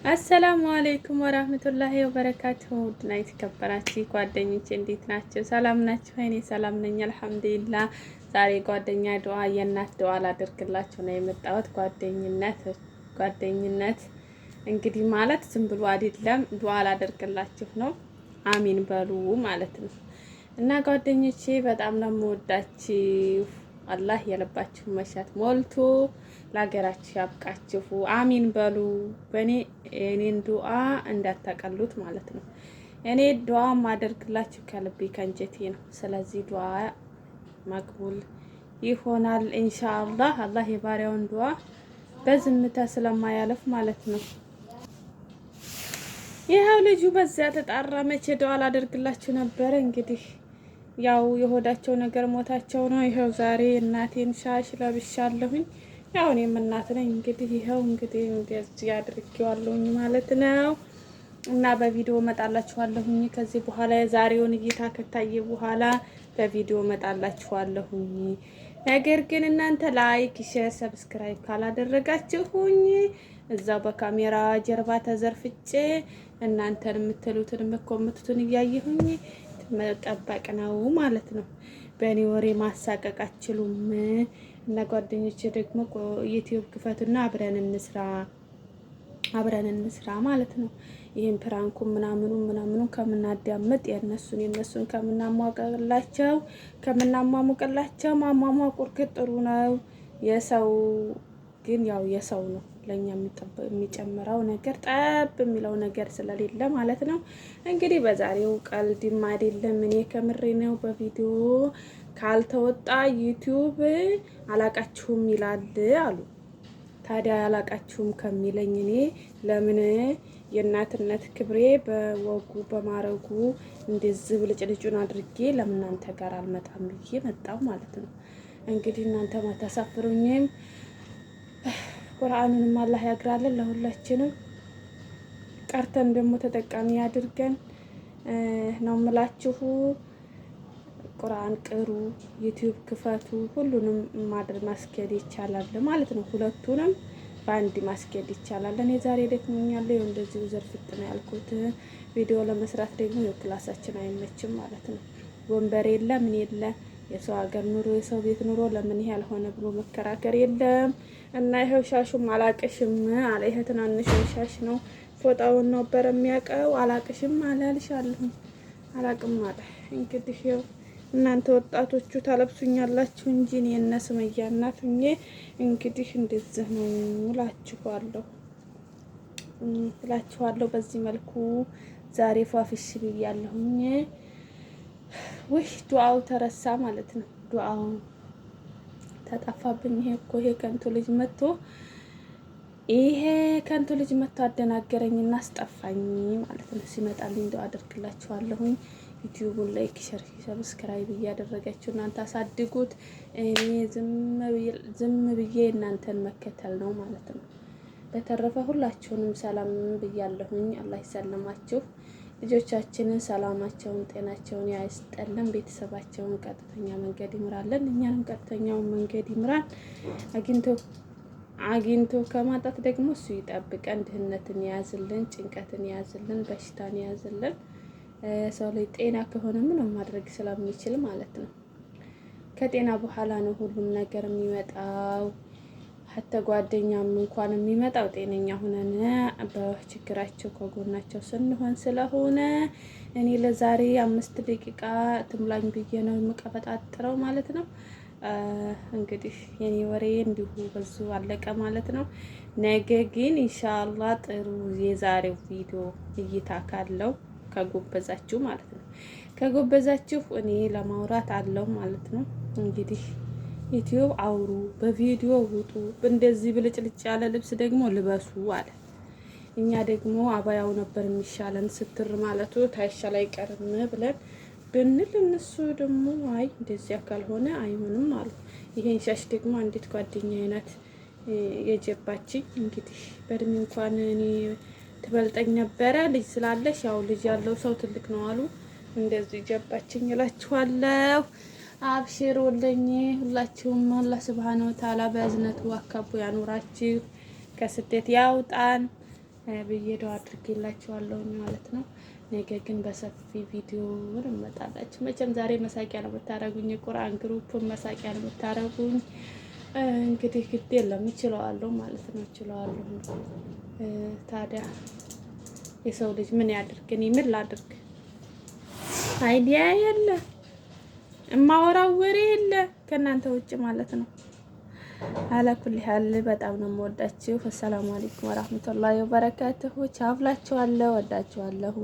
አሰላሙ አለይኩም ወራህመቱላሂ ወበረካቱሁ። ውድና የተከበራችሁ ጓደኞቼ እንዴት ናቸው? ሰላም ናችሁ? እኔ ሰላም ነኝ አልሐምዱሊላህ። ዛሬ ጓደኛ ዱዓ የእናት ዱዓ ላደርግላችሁ ነው የመጣሁት። ጓደኝነት እንግዲህ ማለት ዝም ብሎ አይደለም፣ ዱዓ ላደርግላችሁ ነው። አሚን በሉ ማለት ነው። እና ጓደኞቼ በጣም ነው የምወዳችሁ። አላህ የልባችሁ መሻት ሞልቶ ለሀገራችሁ ያብቃችሁ። አሚን በሉ። እኔን ዱዓ እንዳታቀሉት ማለት ነው። እኔ ዱዓ ማደርግላችሁ ከልቤ ከንጀቴ ነው። ስለዚህ ዱዓ መቅቡል ይሆናል ኢንሻአላህ። አላህ የባሪያውን ዱዓ በዝምታ ስለማያለፍ ማለት ነው። ይኸው ልጁ በዚያ ተጣራ። መቼ ዱዓ ላደርግላችሁ ነበረ እንግዲህ ያው የሆዳቸው ነገር ሞታቸው ነው። ይኸው ዛሬ እናቴን ሻሽ ለብሻለሁኝ። ያው እኔም እናት ነኝ እንግዲህ ይኸው እንግዲህ እንደዚህ አድርጌዋለሁኝ ማለት ነው። እና በቪዲዮ መጣላችኋለሁኝ ከዚህ በኋላ የዛሬውን እይታ ከታየ በኋላ በቪዲዮ መጣላችኋለሁኝ። ነገር ግን እናንተ ላይክ፣ ሼር፣ ሰብስክራይብ ካላደረጋችሁኝ እዛው በካሜራ ጀርባ ተዘርፍጬ እናንተን የምትሉትን የምትኮምቱትን እያየሁኝ መጠበቅ ነው ማለት ነው። በእኔ ወሬ ማሳቀቅ አትችሉም። እና ጓደኞቼ ደግሞ ዩቲዩብ ክፈቱና አብረን እንስራ ማለት ነው። ይሄን ፕራንኩ ምናምኑ ከምናዳምጥ የነሱን ከምናሟሙቅላቸው ማሟሟቁ እርግጥ ጥሩ ነው። የሰው ግን ያው የሰው ነው ለኛ የሚጨምረው ነገር ጠብ የሚለው ነገር ስለሌለ ማለት ነው። እንግዲህ በዛሬው ቀልድም አይደለም፣ እኔ ከምሬ ነው። በቪዲዮ ካልተወጣ ዩቲዩብ አላቃችሁም ይላል አሉ። ታዲያ አላቃችሁም ከሚለኝ እኔ ለምን የእናትነት ክብሬ በወጉ በማረጉ እንደዚህ ብልጭልጩን አድርጌ ለምን እናንተ ጋር አልመጣም ብዬ መጣሁ ማለት ነው። እንግዲህ እናንተ ማታሳፍሩኝም። ቁርአኑንም አላህ ያግራለን ለሁላችንም፣ ቀርተን ደግሞ ተጠቃሚ ያድርገን ነው የምላችሁ። ቁርአን ቅሩ፣ ዩቲዩብ ክፈቱ፣ ሁሉንም ማስኬድ ይቻላል ማለት ነው። ሁለቱንም በአንድ ማስኬድ ይቻላል። እኔ ዛሬ ደክሞኛል፣ ይኸው እንደዚሁ ዘርፍጥ ነው ያልኩት። ቪዲዮ ለመስራት ደግሞ ክላሳችን አይመችም ማለት ነው። ወንበር የለ ምን የለ፣ የሰው ሀገር ኑሮ የሰው ቤት ኑሮ ለምን ይሄ ያልሆነ ብሎ መከራከር የለም። እና ይሄው ሻሹም አላቅሽም አለ። ይሄ ትናንሽ ሻሽ ነው፣ ፎጣውን ነበር የሚያውቀው። አላቅሽም አላልሻለሁ፣ አላቅም አለ። እንግዲህ ይኸው እናንተ ወጣቶቹ ታለብሱኛላችሁ እንጂ እኔ እነ ሱመያ እናት ሁኜ እንግዲህ እንደዚህ ነው እላችኋለሁ። በዚህ መልኩ ዛሬ ፏፍሽ ብያለሁኝ። ውይ ዱዓው ተረሳ ማለት ነው። ዱዓው ተጠፋብኝ። ይሄ ከንቱ ልጅ መጥቶ አደናገረኝና አስጠፋኝ ማለት ነው። ሲመጣልኝ ዱዓ አደርግላችኋለሁኝ። ዩቲዩቡን ላይክ፣ ሼር፣ ሰብስክራይብ እያደረጋችሁ እናንተ አሳድጉት። እኔ ዝም ብዬ እናንተን መከተል ነው ማለት ነው። በተረፈ ሁላችሁንም ሰላም ብያለሁኝ። አላህ ይሰልማችሁ። ልጆቻችንን ሰላማቸውን ጤናቸውን ያስጠለን። ቤተሰባቸውን ቀጥተኛ መንገድ ይምራለን። እኛንም ቀጥተኛውን መንገድ ይምራል። አግኝቶ ከማጣት ደግሞ እሱ ይጠብቀን። ድህነትን ያዝልን፣ ጭንቀትን ያዝልን፣ በሽታን ያዝልን። ሰው ላይ ጤና ከሆነ ምንም ማድረግ ስለሚችል ማለት ነው። ከጤና በኋላ ነው ሁሉም ነገር የሚመጣው። ሀተ ጓደኛም እንኳን የሚመጣው ጤነኛ ሆነን በችግራቸው ከጎናቸው ስንሆን ስለሆነ እኔ ለዛሬ 5 ደቂቃ ትምላኝ ብዬ ነው የምቀፈጣጥረው ማለት ነው። እንግዲህ የኔ ወሬ እንዲሁ በዙ አለቀ ማለት ነው። ነገ ግን ኢንሻአላህ ጥሩ የዛሬው ቪዲዮ እይታ ካለው ከጎበዛችሁ ማለት ነው። ከጎበዛችሁ እኔ ለማውራት አለው ማለት ነው። እንግዲህ ዩቲዩብ አውሩ፣ በቪዲዮ ውጡ፣ እንደዚህ ብልጭልጭ ያለ ልብስ ደግሞ ልበሱ አለ። እኛ ደግሞ አባያው ነበር የሚሻለን ስትር ማለቱ ታይሻል አይቀርም ብለን ብንል እነሱ ደግሞ አይ እንደዚያ ካልሆነ አይሆንም አሉ። ይሄን ሻሽ ደግሞ አንዲት ጓደኛዬ ናት የጀባችኝ። እንግዲህ በእድሜ እንኳን እኔ ትበልጠኝ ነበረ። ልጅ ስላለሽ ያው ልጅ ያለው ሰው ትልቅ ነው አሉ። እንደዚህ ጀባችኝ እላችኋለሁ። አብሽሩልኝ ሁላችሁም። አላህ ሱብሃነሁ ወተዓላ በእዝነቱ አካቡ ያኑራችሁ፣ ከስደት ያውጣን። ብዬ ዱአ አድርጌላችኋለሁ ማለት ነው። ነገ ግን በሰፊ ቪዲዮ እንመጣላችሁ። መቼም ዛሬ መሳቂያ ነው የምታረጉኝ፣ የቁርአን ግሩፕን መሳቂያ ነው የምታረጉኝ። እንግዲህ ግድ የለም እችለዋለሁ ማለት ነው፣ እችለዋለሁ። ታዲያ የሰው ልጅ ምን ያድርግ? እኔ ምን ላድርግ? አይዲያ የለ፣ እማወራው ወሬ የለ ከእናንተ ውጭ ማለት ነው። አላኩል ሀል በጣም ነው የምወዳችሁ። አሰላሙ አለይኩም ወራህመቱላሂ ወበረካቱሁ። ቻው ብላችኋለሁ፣ ወዳችኋለሁ።